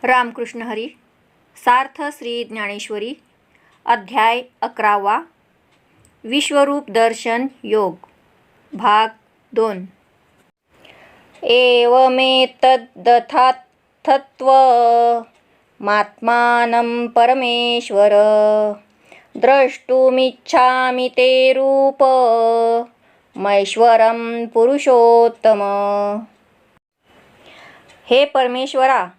रामकृष्ण हरी. सार्थ श्री ज्ञानेश्वरी. अध्याय 11. विश्वरूप दर्शन योग. भाग 2. एवमेतद्यथार्थत्वमात्मानं परमेश्वर द्रष्टुमिच्छामि ते रूपमैश्वरं पुरुषोत्तम. हे परमेश्वरा,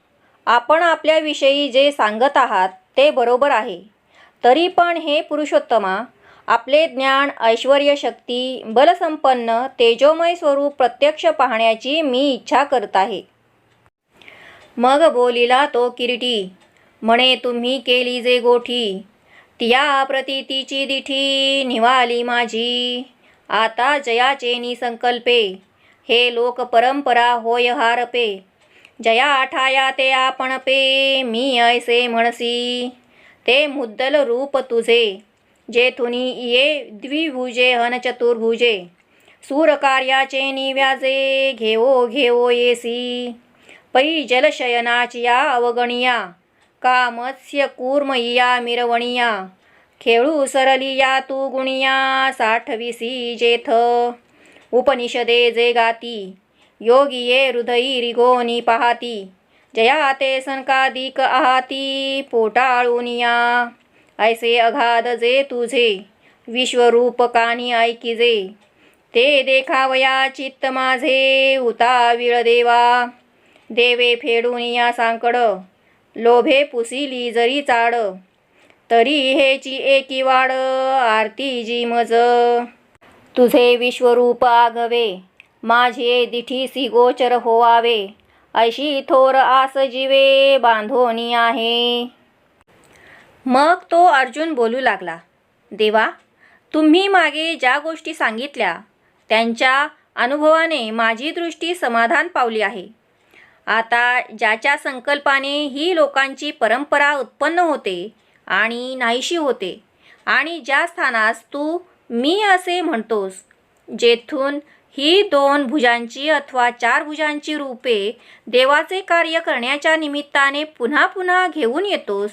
आपण आपल्याविषयी जे सांगत आहात ते बरोबर आहे. तरी पण हे पुरुषोत्तमा, आपले ज्ञान, ऐश्वर्य, शक्ती, बलसंपन्न तेजोमय स्वरूप प्रत्यक्ष पाहण्याची मी इच्छा करत आहे. मग बोलिला तो किरीटी, म्हणे तुम्ही केली जे गोठी, तिया प्रतीतीची दिठी निवाली माझी. आता जयाचे निसंकल्पे, हे लोक परंपरा होय हारपे. जया ठाया ते आपण पे, मी ऐसे म्हणसी. ते मुद्दल रूप तुझे, जेथुनी ये द्विभुजे हन चतुर्भुजे. सूर कार्याचे निव्याजे, घेवो घेवो येसी. पै जलशयनाचिया अवगणिया, का मत्स्य कूर्मयिया मिरवणिया. खेळू सरलिया तू गुणिया, साठविसी जेथ. उपनिषदे जे गाती, योगिये हृदयी रिगोनी पाहाती. जया ते सनकादिक आहाती, पोटाळूनिया. ऐसे अगाध जे तुझे, विश्वरूप कानी ऐकिजे. ते देखावया चित्त माझे, उताविळ देवा. देवे फेडूनिया सांकड, लोभे पुसिली जरी चाड. तरी हेची एकी वाड, आरती जी मज. तुझे विश्वरूप आघवे, माझे दिठीसी गोचर होवावे. ऐशी थोर आस जीवे बांधोनी आहे. मग तो अर्जुन बोलू लागला, देवा, तुम्ही मागे ज्या गोष्टी सांगितल्या त्यांच्या अनुभवाने माझी दृष्टी समाधान पावली आहे. आता ज्याच्या संकल्पाने ही लोकांची परंपरा उत्पन्न होते आणि नाहीशी होते, आणि ज्या स्थानास तू मी असे म्हणतोस, जेथून ही 2 भुजांची अथवा 4 भुजांची रूपे देवाचे कार्य करण्याच्या निमित्ताने पुन्हा पुन्हा घेऊन येतोस,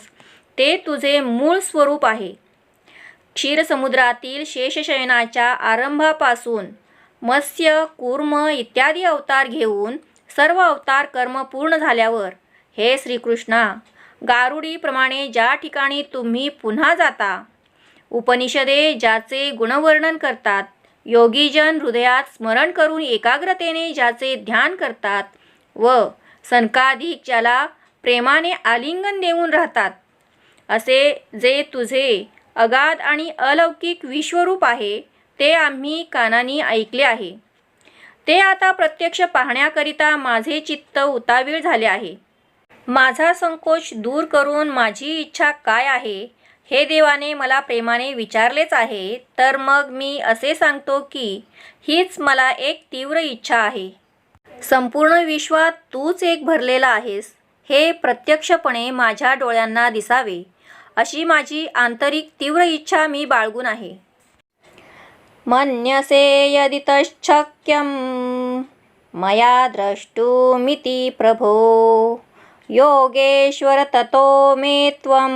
ते तुझे मूळ स्वरूप आहे. क्षीरसमुद्रातील शेषशयनाच्या आरंभापासून मत्स्य, कूर्म इत्यादी अवतार घेऊन सर्व अवतार कर्म पूर्ण झाल्यावर, हे श्रीकृष्णा, गारुडीप्रमाणे ज्या ठिकाणी तुम्ही पुन्हा जाता, उपनिषदे ज्याचे गुणवर्णन करतात, योगीजन हृदयात स्मरण करून एकाग्रतेने ज्याचे ध्यान करतात व सनकाधिक ज्याला प्रेमाने आलिंगन देऊन राहतात, असे जे तुझे अगाध आणि अलौकिक विश्वरूप आहे, ते आम्ही कानांनी ऐकले आहे. ते आता प्रत्यक्ष पाहण्याकरिता माझे चित्त उतावीळ झाले आहे. माझा संकोच दूर करून माझी इच्छा काय आहे, हे देवाने मला प्रेमाने विचारलेच आहे. तर मग मी असे सांगतो की हीच मला एक तीव्र इच्छा आहे. संपूर्ण विश्वात तूच एक भरलेला आहेस, हे प्रत्यक्षपणे माझ्या डोळ्यांना दिसावे, अशी माझी आंतरिक तीव्र इच्छा मी बाळगून आहे. मन्यसे यदि तच्छक्यं मया द्रष्टुमिति प्रभो, योगेश्वर ततो मे त्वं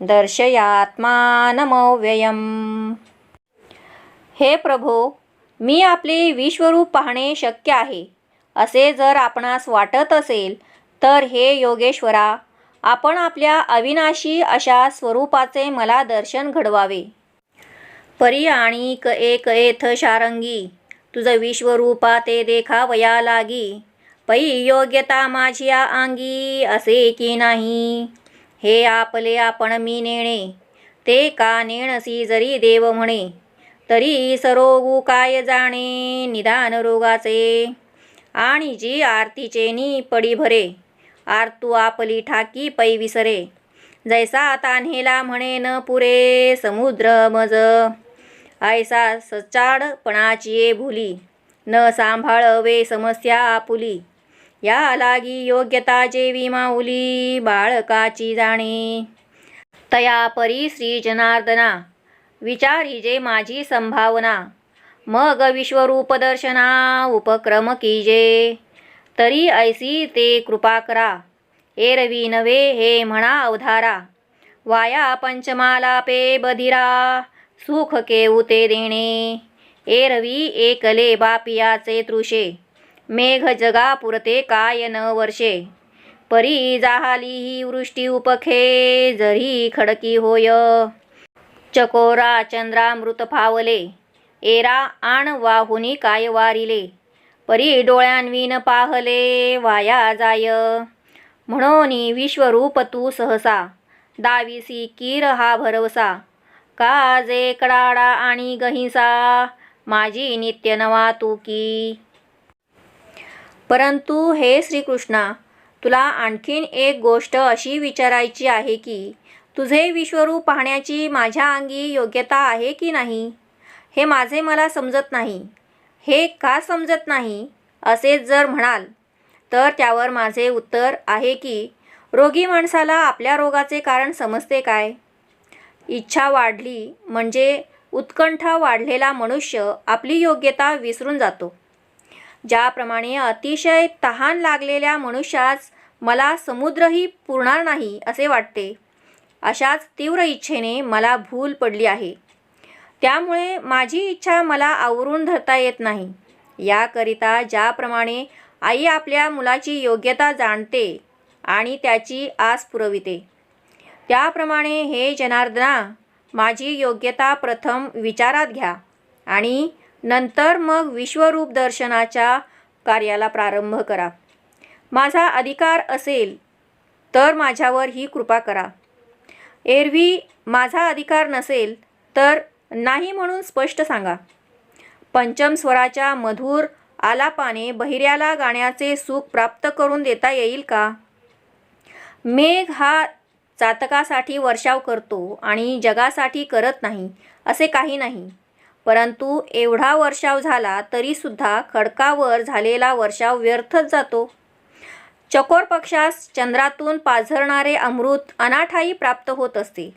दर्शयात्मानमव्ययम्. हे प्रभो, मी आपले विश्वरूप पाहणे शक्य आहे असे जर आपणास वाटत असेल, तर हे योगेश्वरा, आपण आपल्या अविनाशी अशा स्वरूपाचे मला दर्शन घडवावे. परी आणिक एक एथ शारंगी, तुझ विश्वरूपा ते देखावया लागी. पै योग्यता माझ्या अंगी, असे की नाही. हे आपले आपण मी नेणे, ते का नेणसी जरी देव म्हणे. तरी सरोगू काय जाणे, निदान रोगाचे. आणि जी आरतीचे नी पडी भरे, आरतू आपली ठाकी पै विसरे. जैसा तान्हेला म्हणे न पुरे समुद्र मज. ऐसा सचाडपणाची भुली, न सांभाळवे समस्या आपुली. या लागी योग्यता जेवी माऊली, बाळकाची जाणे. तया परी श्री जनार्दना, विचारिजे माझी संभावना. मग विश्वरूप दर्शना उपक्रम कीजे. तरी ऐसी ते कृपा करा, एरवी नवे हे म्हणा अवधारा. वाया पंचमालापे बधिरा, सुख केऊ ते देणे. एरवी एकले बापियाचे तृषे, मेघ जगा पुरते काय न वर्षे. परी जाहाली ही वृष्टी उपखे, जरी खडकी होय. चकोरा चंद्रामृत फावले, एरा आण वाहुनी काय वारिले. परी डोळ्यांविन पाहले, वाया जाय. म्हणोनी विश्वरूप तू सहसा, दाविसी कीर हा भरवसा. का जे कडाडा आणि गहिसा, माझी नित्य नवा तू की. परंतु हे श्रीकृष्णा, तुला आणखीन एक गोष्ट अशी विचारायची आहे की तुझे विश्वरूप पाहण्याची माझ्या अंगी योग्यता आहे की नाही, हे माझे मला समजत नाही. हे का समजत नाही असे जर म्हणाल तर त्यावर माझे उत्तर आहे की रोगी माणसाला आपल्या रोगाचे कारण समजते काय. इच्छा वाढली म्हणजे उत्कंठा वाढलेला मनुष्य आपली योग्यता विसरून जातो. ज्याप्रमाणे अतिशय तहान लागलेल्या मनुष्यास मला समुद्रही पुरणार नाही असे वाटते, अशाच तीव्र इच्छेने मला भूल पडली आहे. त्यामुळे माझी इच्छा मला आवरून धरता येत नाही. याकरिता ज्याप्रमाणे आई आपल्या मुलाची योग्यता जाणते आणि त्याची आस पुरविते, त्याप्रमाणे हे जनार्दना, माझी योग्यता प्रथम विचारात घ्या आणि नंतर मग विश्वरूप दर्शनाच्या कार्याला प्रारंभ करा. माझा अधिकार असेल तर माझ्यावर ही कृपा करा. एरवी माझा अधिकार नसेल तर नाही म्हणून स्पष्ट सांगा. पंचम स्वराच्या मधुर आलापाने बहिऱ्याला गाण्याचे सुख प्राप्त करून देता येईल का. मेघ हा चातकासाठी वर्षाव करतो आणि जगासाठी करत नाही असे काही नाही. परंतु एवढा वर्षाव झाला तरीसुद्धा खडकावर झालेला वर्षाव व्यर्थच जातो. चकोर पक्षास चंद्रातून पाझरणारे अमृत अनाठायी प्राप्त होत असते,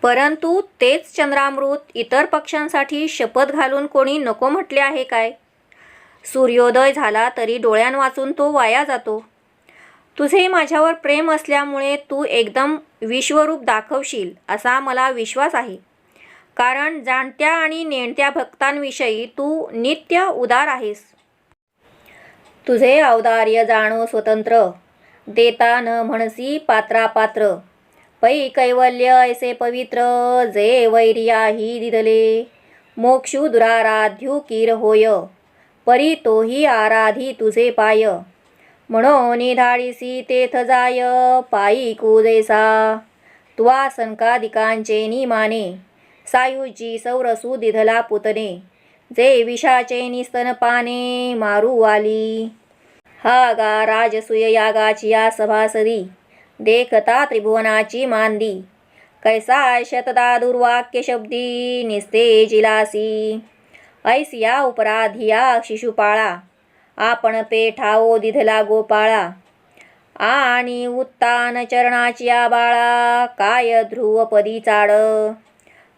परंतु तेच चंद्रामृत इतर पक्ष्यांसाठी शपथ घालून कोणी नको म्हटले आहे काय. सूर्योदय झाला तरी डोळ्यांवाचून तो वाया जातो. तुझे माझ्यावर प्रेम असल्यामुळे तू एकदम विश्वरूप दाखवशील असा मला विश्वास आहे. कारण जाणत्या आणि नेणत्या भक्तांविषयी तू नित्य उदार आहेस. तुझे औदार्य जाणो स्वतंत्र, देता न म्हणसी पात्रापात्र. पै कैवल्य ऐसे पवित्र, जे वैर्याही दिदले. मोक्षू दुराराध्यू कीर होय, परी तोही आराधी तुझे पाय. म्हणून धाडिसी तेथ जाय, पायी कुजैसा. तुवा संकादिकांचे निमाने, सायुजी सौरसू दिधला पुतने. जे विषाचे निस्तनपाने, मारू आली. हा गा राजसूय यागाची या सभासदी, देखता त्रिभुवनाची मांदी. कैसा शतदा दुर्वाक्य शब्दी, निस्ते जिलासी. ऐसिया उपराधिया शिशुपाळा, आपण पेठाओ दिधला गोपाळा. आणि उत्तान चरणाची बाळा, काय ध्रुवपदी चाड.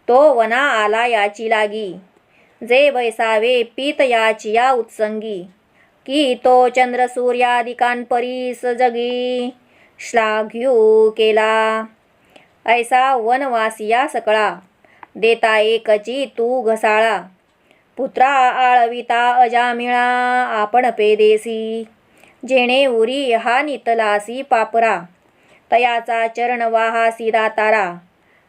तो वना आला याची लागी, जे बैसावे पीत याची या उत्संगी. की तो चंद्र सूर्यादिकांपरीस जगी, श्लाघ्यू केला. ऐसा वनवासिया सकळा, देता एकची तू घसाळा. पुत्रा आळविता अजामिळा, आपण पेदेसी. जेणे उरी हा नितलासी पापरा, तयाचा चरण वाहासी दातारा.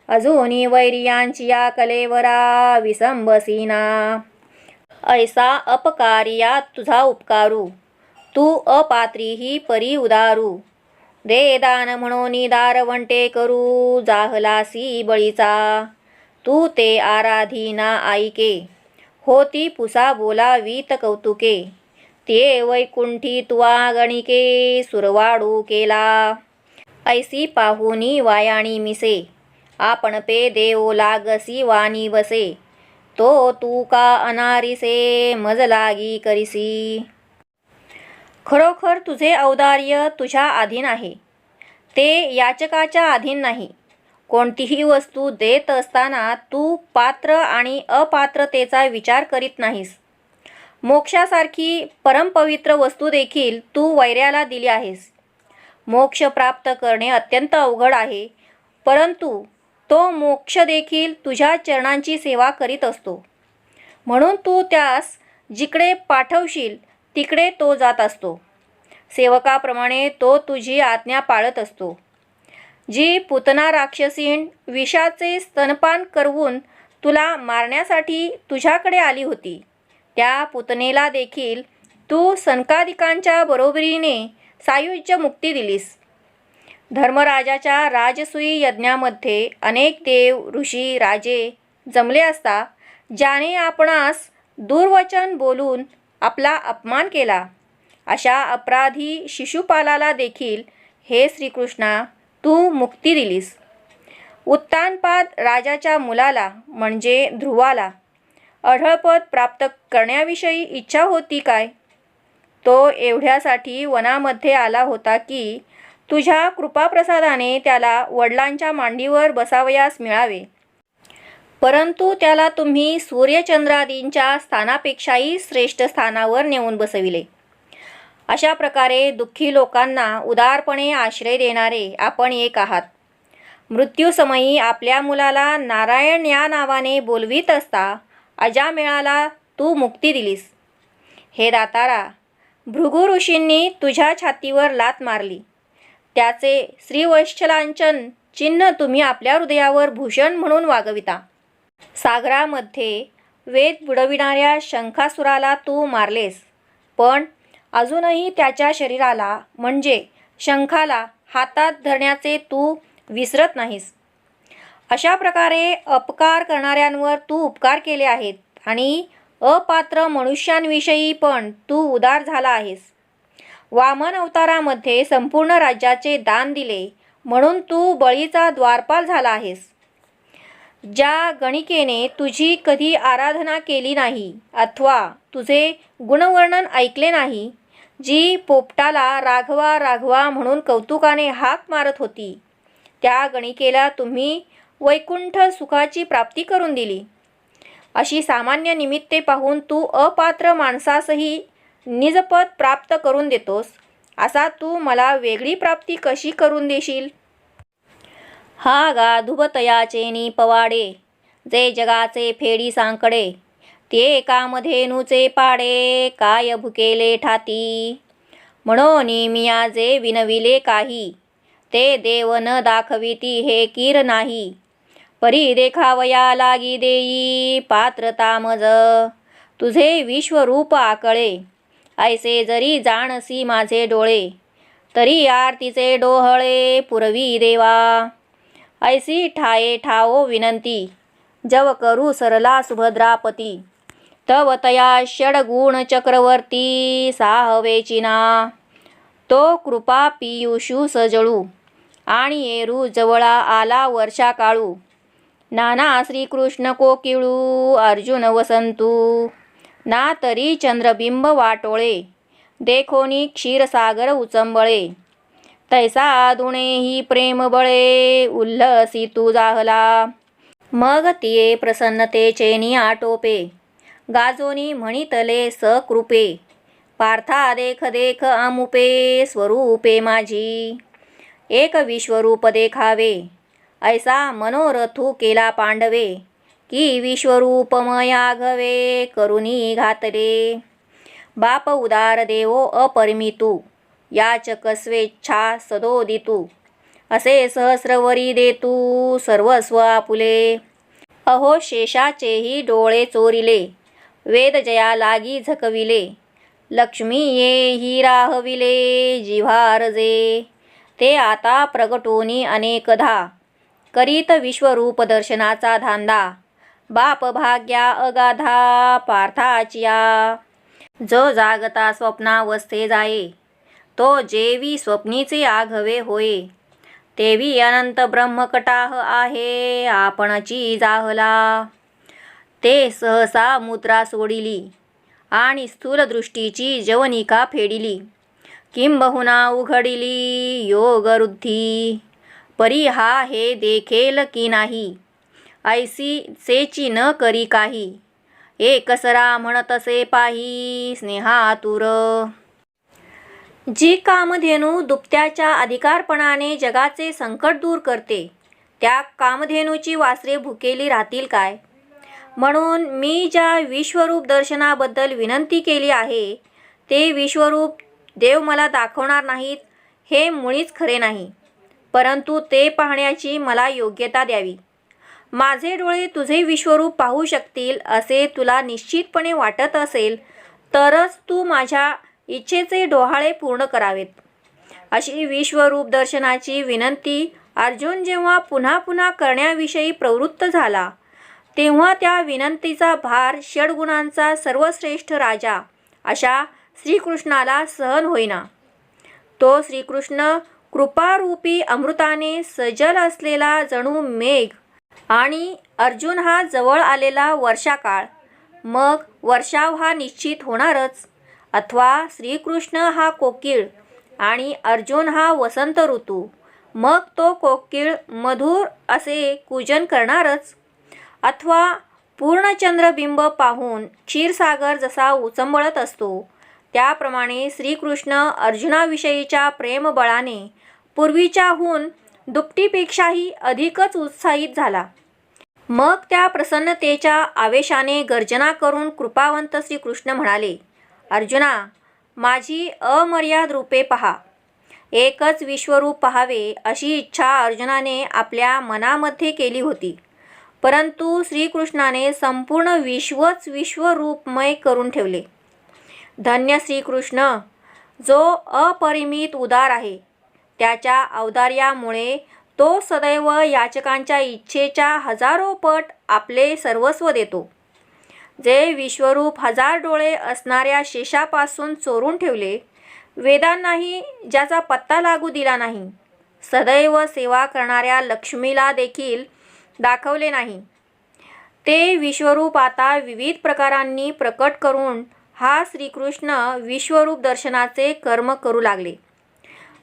अजूनी वैरियांची या कलेवरा, विसंबसीना. ऐसा अपकारिया तुझा उपकारू, तू अपात्रीही परी उदारू. दे दान म्हणून दारवंटे करू, जाहलासी बळीचा. तू ते आराधीना आईके, होती पुसा बोलावीत कौतुके. ते वैकुंठी तुवा गणिके, सुरवाडू केला. ऐसी पाहुनी वायाणी मिसे, आपण पे देव लागसी वाणी वसे. तो तू का अनारिसे, मज लागी करिसी. खरोखर तुझे औदार्य तुझ्या अधीन आहे, ते याचकाच्या अधीन नाही. कोणतीही वस्तू देत असताना तू पात्र आणि अपात्रतेचा विचार करीत नाहीस. मोक्षासारखी परमपवित्र वस्तू देखील तू वैऱ्याला दिली आहेस. मोक्ष प्राप्त करणे अत्यंत अवघड आहे, परंतु तो मोक्ष देखील तुझ्या चरणांची सेवा करीत असतो. म्हणून तू त्यास जिकडे पाठवशील तिकडे तो जात असतो. सेवकाप्रमाणे तो तुझी आज्ञा पाळत असतो. जी पूतना राक्षसीण विषाचे स्तनपान करवून तुला मारण्यासाठी तुझ्याकडे आली होती, त्या पूतनेला देखील तू सनकादिकांच्या बरोबरीने सायुज्य मुक्ती दिलीस. धर्मराजाच्या राजसूय यज्ञामध्ये अनेक देव, ऋषी, राजे जमले असता ज्याने आपणास दुर्वचन बोलून आपला अपमान केला, अशा अपराधी शिशुपालाला देखील हे श्रीकृष्णा तू मुक्ती दिलीस. उत्तानपाद राजाच्या मुलाला म्हणजे ध्रुवाला अढळपद प्राप्त करण्याविषयी इच्छा होती काय? तो एवढ्यासाठी वनामध्ये आला होता की तुझ्या कृपाप्रसादाने त्याला वडिलांच्या मांडीवर बसावयास मिळावे. परंतु त्याला तुम्ही सूर्यचंद्रादींच्या स्थानापेक्षाही श्रेष्ठ स्थानावर नेऊन बसविले. अशा प्रकारे दुःखी लोकांना उदारपणे आश्रय देणारे आपण एक आहात. मृत्यूसमयी आपल्या मुलाला नारायण या नावाने बोलवीत असता अजामेळाला तू मुक्ती दिलीस. हे दातारा, भृगु ऋषींनी तुझ्या छातीवर लात मारली, त्याचे श्रीवत्सलांचन चिन्ह तुम्ही आपल्या हृदयावर भूषण म्हणून वागविता. सागरामध्ये वेद बुडविणाऱ्या शंखासुराला तू मारलेस, पण अजूनही त्याच्या शरीराला म्हणजे शंखाला हातात धरण्याचे तू विसरत नाहीस. अशा प्रकारे अपकार करणाऱ्यांवर तू उपकार केले आहेत आणि अपात्र मनुष्यांविषयी पण तू उदार झाला आहेस. वामन अवतारामध्ये संपूर्ण राज्याचे दान दिले म्हणून तू बळीचा द्वारपाल झाला आहेस. ज्या गणिकेने तुझी कधी आराधना केली नाही अथवा तुझे गुणवर्णन ऐकले नाही, जी पोपटाला राघवा राघवा म्हणून कौतुकाने हाक मारत होती, त्या गणिकेला तुम्ही वैकुंठ सुखाची प्राप्ती करून दिली. अशी सामान्य निमित्ते पाहून तू अपात्र माणसासही निजपद प्राप्त करून देतोस, असा तू मला वेगळी प्राप्ती कशी करून देशील? हा गा धुबतयाचे पवाडे, जे जगाचे फेडी सांकडे, ते कामधेनूचे पाडे, काय भुकेले ठाती. म्हणून मिया जे विनविले काही, ते देव न दाखविती हे कीर नाही. परी देखावया लागी देई पात्रता मज, तुझे विश्वरूप आकळे, ऐसे जरी जाणसी माझे डोळे. तरी आरतीचे डोहळे पुरवी देवा, ऐसी ठाये ठाओ विनंती. जव करू सरला सुभद्रापती, तव तया षडगुण चक्रवर्ती साहवेचिना. तो कृपा पियुषू सजळू, आणि एरू जवळा आला वर्षा काळू. नाना श्रीकृष्ण कोकिळू अर्जुन वसंतू, ना तरी चंद्रबिंब वाटोळे, देखोनी क्षीरसागर उचंबळे. तैसा दुणेही प्रेम बळे, उल्हसी तू जाहला. मग तिये प्रसन्नतेचेनी आटोपे, गाजोनी म्हणितले सकृपे. पार्था देख देख अमुपे, स्वरूपे माझी. एक विश्वरूप देखावे, ऐसा मनोरथू केला पांडवे. की विश्वरूप मया घवे, करुनी घातले. बाप उदार देवो अपरिमितू, याचक स्वेच्छा सदोदितू. असे सहस्रवरी देतू सर्वस्व आपुले. अहो शेषाचेही डोळे चोरिले, वेद जया लागी झकविले. लक्ष्मी येही राहविले जिव्हारजे, ते आता प्रगटोनी अनेकधा. करीत विश्वरूप दर्शनाचा धांदा, बाप भाग्या अगाधा पार्थाचिया. जो जागता स्वप्नावस्थे जाये, तो जेवी स्वप्नीचे आघवे होये. तेवी अनंत ब्रह्मकटाह आहे आपणची जाहला. ते सहसा मुद्रा सोडिली, आणि स्थूल दृष्टीची जवनिका फेडिली. किंबहुना उघडिली योगरुद्धी, परी हा हे देखेल की नाही. ऐसी सेची न करी काही, एकसरा म्हणतसे पाही स्नेहातुर. जी कामधेनू दुभत्याच्या अधिकारपणाने जगाचे संकट दूर करते, त्या कामधेनूची वासरे भुकेली राहतील काय? म्हणून मी ज्या विश्वरूप दर्शनाबद्दल विनंती केली आहे, ते विश्वरूप देव मला दाखवणार नाहीत हे मुळीच खरे नाही, परंतु ते पाहण्याची मला योग्यता द्यावी. माझे डोळे तुझे विश्वरूप पाहू शकतील असे तुला निश्चितपणे वाटत असेल तरच तू माझ्या इच्छेचे डोहाळे पूर्ण करावेत. अशी विश्वरूप दर्शनाची विनंती अर्जुन जेव्हा पुन्हा पुन्हा करण्याविषयी प्रवृत्त झाला, तेव्हा त्या विनंतीचा भार षड्गुणांचा सर्वश्रेष्ठ राजा अशा श्रीकृष्णाला सहन होईना. तो श्रीकृष्ण कृपारूपी अमृताने सजल असलेला जणू मेघ आणि अर्जुन हा जवळ आलेला वर्षाकाळ, मग वर्षाव हा निश्चित होणारच, अथवा श्रीकृष्ण हा कोकिळ आणि अर्जुन हा वसंत ऋतू, मग तो कोकिळ मधुर असे कूजन करणारच, अथवा पूर्णचंद्रबिंब पाहून क्षीरसागर जसा उचंबळत असतो, त्याप्रमाणे श्रीकृष्ण अर्जुनाविषयीच्या प्रेमबळाने पूर्वीच्याहून दुपटीपेक्षाही अधिकच उत्साहित झाला. मग त्या प्रसन्नतेच्या आवेशाने गर्जना करून कृपावंत श्रीकृष्ण म्हणाले, अर्जुना, माझी अमर्याद रूपे पहा. एकच विश्वरूप पहावे अशी इच्छा अर्जुनाने आपल्या मनामध्ये केली होती, परंतु श्रीकृष्णाने संपूर्ण विश्वच विश्वरूपमय करून ठेवले. धन्य श्रीकृष्ण, जो अपरिमित उदार आहे, त्याच्या औदार्यामुळे तो सदैव याचकांच्या इच्छेच्या हजारो पट आपले सर्वस्व देतो. जे विश्वरूप हजार डोळे असणाऱ्या शेषापासून चोरून ठेवले, वेदांनाही ज्याचा पत्ता लागू दिला नाही, सदैव सेवा करणाऱ्या लक्ष्मीला देखील दाखवले नाही, ते विश्वरूप आता विविध प्रकारांनी प्रकट करून हा श्रीकृष्ण विश्वरूप दर्शनाचे कर्म करू लागले.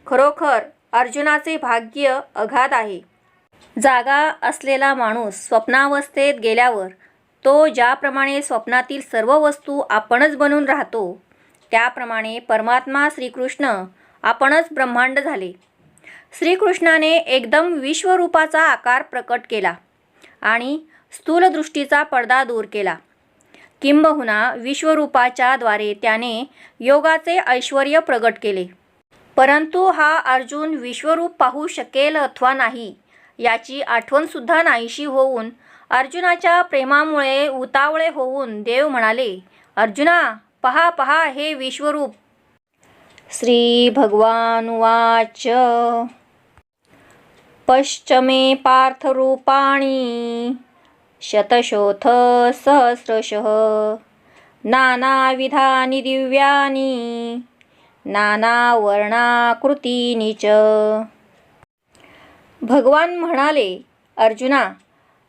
खरोखर अर्जुनाचे भाग्य अगाध आहे. जागा असलेला माणूस स्वप्नावस्थेत गेल्यावर तो ज्याप्रमाणे स्वप्नातील सर्व वस्तू आपणच बनून राहतो, त्याप्रमाणे परमात्मा श्रीकृष्ण आपणच ब्रह्मांड झाले. श्रीकृष्णाने एकदम विश्वरूपाचा आकार प्रकट केला आणि स्थूलदृष्टीचा पडदा दूर केला. किंबहुना विश्वरूपाच्या द्वारे त्याने योगाचे ऐश्वर्य प्रगट केले. परंतु हा अर्जुन विश्वरूप पाहू शकेल अथवा नाही याची आठवणसुद्धा नाहीशी होऊन अर्जुनाच्या प्रेमामुळे उतावळे होऊन देव म्हणाले, अर्जुना, पहा पहा हे विश्वरूप. श्री भगवानुवाच पश्चमे पार्थरूपाणि शतशोथ सहस्रशः नानाविधानि दिव्यानि नानावर्णाकृतीनि च. भगवान म्हणाले, अर्जुना,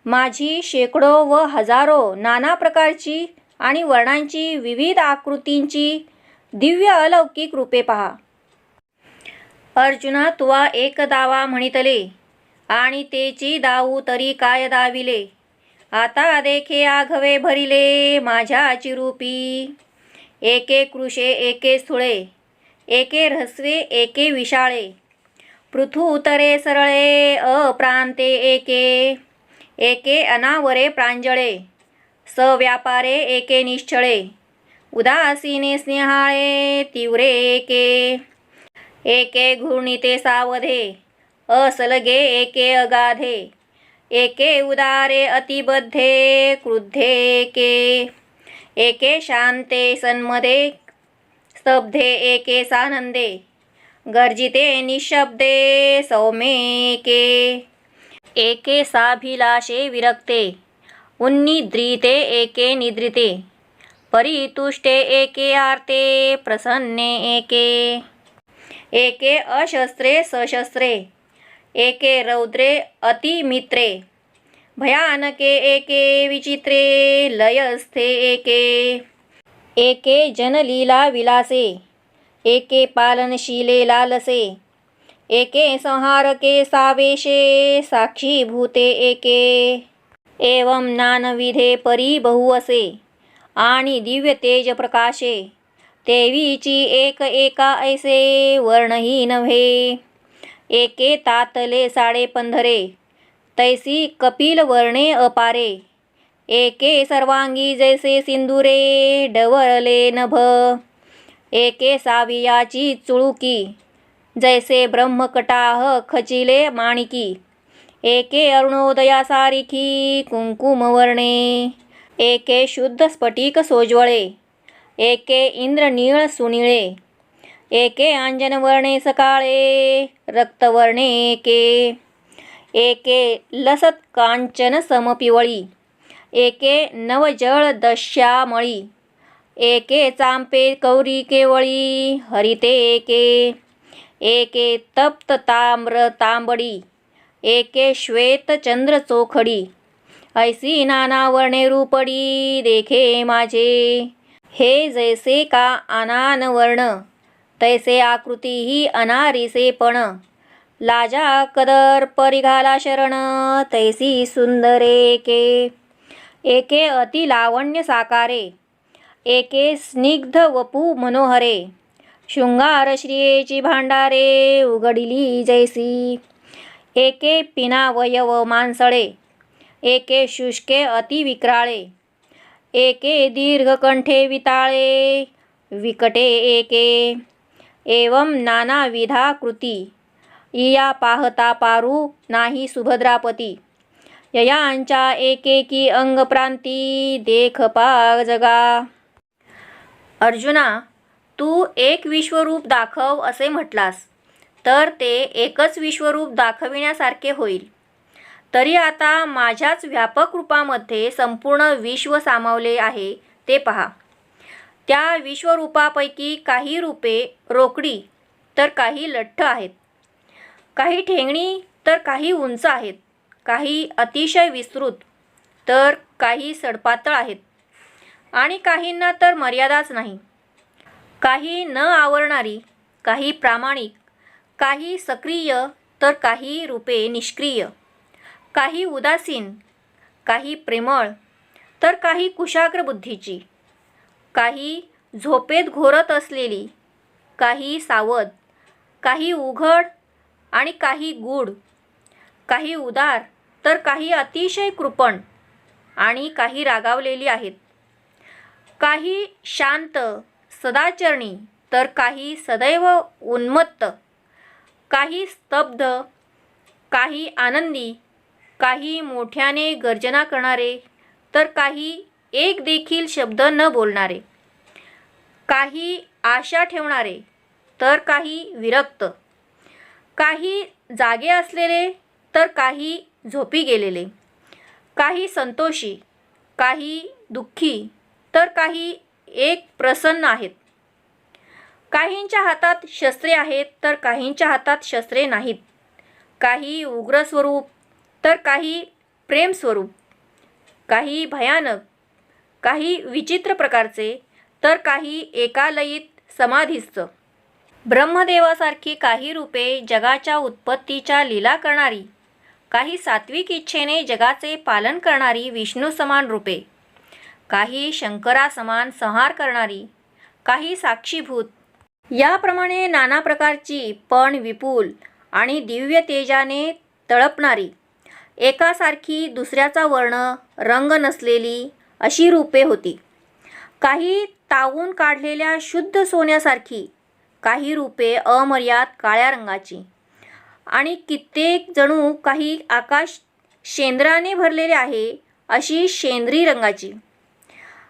माझी शेकडो व हजारो नाना प्रकारची आणि वर्णांची विविध आकृतींची दिव्य अलौकिक रूपे पहा. अर्जुना, तुवा एक दावा म्हणितले आणि तेची दाऊ तरी काय दाविले. आता देखे आघवे भरिले माझ्या चिरूपी. एके कृशे एके स्थूळे, एके रहस्वे एके विशाळे. पृथु उतरे सरळे अप्रांते एके. एके अनावरे प्रांजळे, सव्यापारे एके निश्चळे. उदासीने स्नेहाळे तीव्रे एके. एके घूर्णिते सावधे, असलगे एके अगाधे. एके उदारे अतिबद्धे क्रुद्धे एके. एके शांते सन्मदे स्तब्धे एके सानंदे. गर्जिते निशब्दे सौम्ये एके. एके साभिलाषे विरक्ते उन्निद्रिते एके निद्रिते. परितुष्टे एके आर्ते प्रसन्ने एके. एके अशस्त्रे सशस्त्रे, एके रौद्रे अतिमित्रे. भयानके एके विचित्रे लयस्थे एके. एके जनलीला विलासे, एके पालनशीले लालसे. एके संहारके सावेशे साक्षीभूते एके. एवं नानविधे परी बहु असे आणि दिव्य तेज प्रकाशे. तेवीची एक एका ऐसे वर्णही नव्हे. एके तातले साडे पंधरे तैसी कपिल वर्णे अपारे. एके सर्वांगी जैसे सिंदुरे डवरले नभ. एके सावियाची चुळुकी जैसे ब्रह्मकटाह खचिले माणिकी. एके अरुणोदयासारिखी कुंकुमवर्णे. एके शुद्ध स्फटिक सोज्वळे. एके इंद्रनीळ सुनिळे. एके अंजनवर्णे सकाळे रक्तवर्णे. एके एके लसत कांचन समपिवळी. एके नवजळ दश्यामळी. एके चांपे कौरी केवळी हरिते. एके एके तप्त ताम्र तांबडी. एके श्वेत चंद्र चोखडी. ऐसी नाना वर्णे रूपडी देखे माझे. हे जैसे का अनान वर्ण तैसे आकृती ही अनारिसे पण. लाजा कदर परिघाला शरण तैसी सुंदरे. एके एके अति लावण्य साकारे. एके स्निग्ध वपू मनोहरे. शृंगार श्रियेची भांडारे उघडिली जैसी. एके पिनावयव मांसळे. एके शुष्के अति विक्राळे. एके दीर्घकंठे विताळे विकटे. एके एवं नानाविधा कृती इया पाहता पारू नाही सुभद्रापती. ययांच्या एकेकी अंगप्रांती देख पा जगा. अर्जुना, तू एक विश्वरूप दाखव असे म्हटलास तर ते एकच विश्वरूप दाखविण्यासारखे होईल. तरी आता माझ्याच व्यापक रूपामध्ये संपूर्ण विश्व सामावले आहे ते पहा. त्या विश्वरूपापैकी काही रूपे रोकडी तर काही लठ्ठ आहेत. काही ठेंगणी तर काही उंच आहेत. काही अतिशय विस्तृत तर काही सडपातळ आहेत. आणि काहींना तर मर्यादाच नाही. काही न आवरणारी, काही प्रामाणिक, काही सक्रिय तर काही रूपे निष्क्रिय. काही उदासीन, काही प्रेमळ तर काही कुशाग्र बुद्धीची. काही झोपेत घोरत असलेली, काही सावध, काही उघड आणि काही गूढ. काही उदार तर काही अतिशय कृपण आणि काही रागावलेली आहेत. काही शांत सदाचरणी तर काही सदैव उन्मत्त. काही स्तब्ध, काही आनंदी, काही मोठ्याने गर्जना करणारे तर काही एक देखील शब्द न बोलणारे. काही आशा ठेवणारे तर काही विरक्त. काही जागे असलेले तर काही झोपी गेलेले. काही संतोषी, काही दुःखी तर काही एक प्रसन्न आहेत. काहींच्या हातात शस्त्रे आहेत तर काहींच्या हातात शस्त्रे नाहीत. काही उग्र स्वरूप तर काही प्रेम स्वरूप. काही भयानक, काही विचित्र प्रकारचे तर काही एकालयित समाधीस्थ. ब्रह्मदेवासारखी काही रूपे जगाच्या उत्पत्तीच्या लीला करणारी. काही सात्विक इच्छेने जगाचे पालन करणारी विष्णू समान रूपे. काही शंकरा समान संहार करणारी. काही साक्षीभूत. याप्रमाणे नाना प्रकारची पण विपुल आणि दिव्य तेजाने तळपणारी. एकासारखी दुसऱ्याचा वर्ण रंग नसलेली अशी रूपे होती. काही तावून काढलेल्या शुद्ध सोन्यासारखी. काही रूपे अमर्याद काळ्या रंगाची आणि कित्येक जणू काही आकाश शेंद्राने भरलेले आहे अशी शेंद्री रंगाची.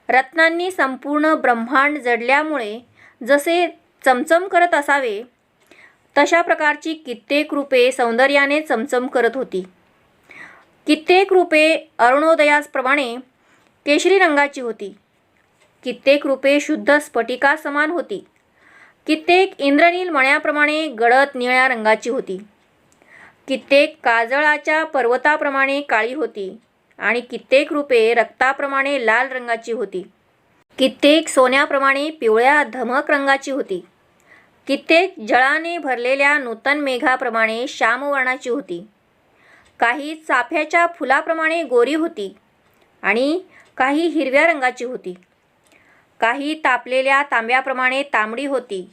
रत्नांनी संपूर्ण ब्रह्मांड जडल्यामुळे जसे चमचम करत असावे तशा प्रकारची कित्येक रूपे सौंदर्याने चमचम करत होती. कित्येक रूपे अरुणोदयाप्रमाणे केशरी रंगाची होती. कित्येक रूपे शुद्ध स्फटिका समान होती. कित्येक इंद्रनील मण्याप्रमाणे गडद निळ्या रंगाची होती. कित्येक काजळाच्या पर्वताप्रमाणे काळी होती आणि कित्येक रूपे रक्ताप्रमाणे लाल रंगाची होती. कित्येक सोन्याप्रमाणे पिवळ्या धमक रंगाची होती. कित्येक जळाने भरलेल्या नूतन मेघाप्रमाणे श्यामवर्णाची होती. काही चाफ्याच्या फुलाप्रमाणे गोरी होती आणि काही हिरव्या रंगाची होती. काही तापलेल्या तांब्याप्रमाणे तांबडी होती,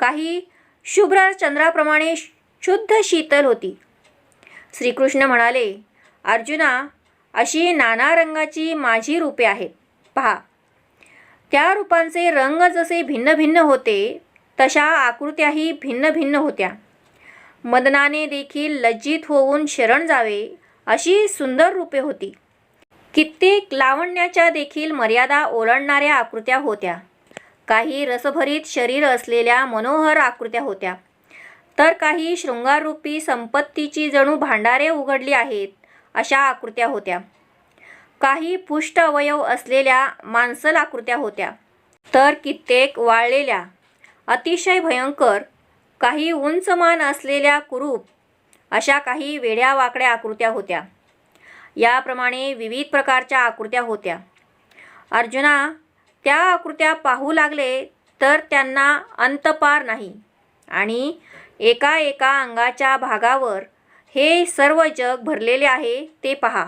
काही शुभ्र चंद्राप्रमाणे शुद्ध शीतल होती. श्रीकृष्ण म्हणाले, अर्जुना, अशी नाना रंगाची माझी रूपे आहेत. पहा, त्या रूपांचे रंग जसे भिन्न भिन्न होते तशा आकृत्याही भिन्न भिन्न होत्या. मदनाने देखील लज्जित होऊन शरण जावे अशी सुंदर रूपे होती. कित्येक लावण्याच्या देखील मर्यादा ओलांडणाऱ्या आकृत्या होत्या. काही रसभरीत शरीर असलेल्या मनोहर आकृत्या होत्या, तर काही शृंगाररूपी संपत्तीची जणू भांडारे उघडली आहेत अशा आकृत्या होत्या. काही पुष्ट अवयव असलेल्या मांसल आकृत्या होत्या, तर कित्येक वाळलेल्या, अतिशय भयंकर, काही उंचमान असलेल्या कुरूप अशा काही वेड्या वाकड्या आकृत्या होत्या. याप्रमाणे विविध प्रकारच्या आकृत्या होत्या. अर्जुना, त्या आकृत्या पाहू लागले तर त्यांना अंतपार नाही आणि एका एका अंगाच्या भागावर हे सर्व जग भरलेले आहे ते पहा.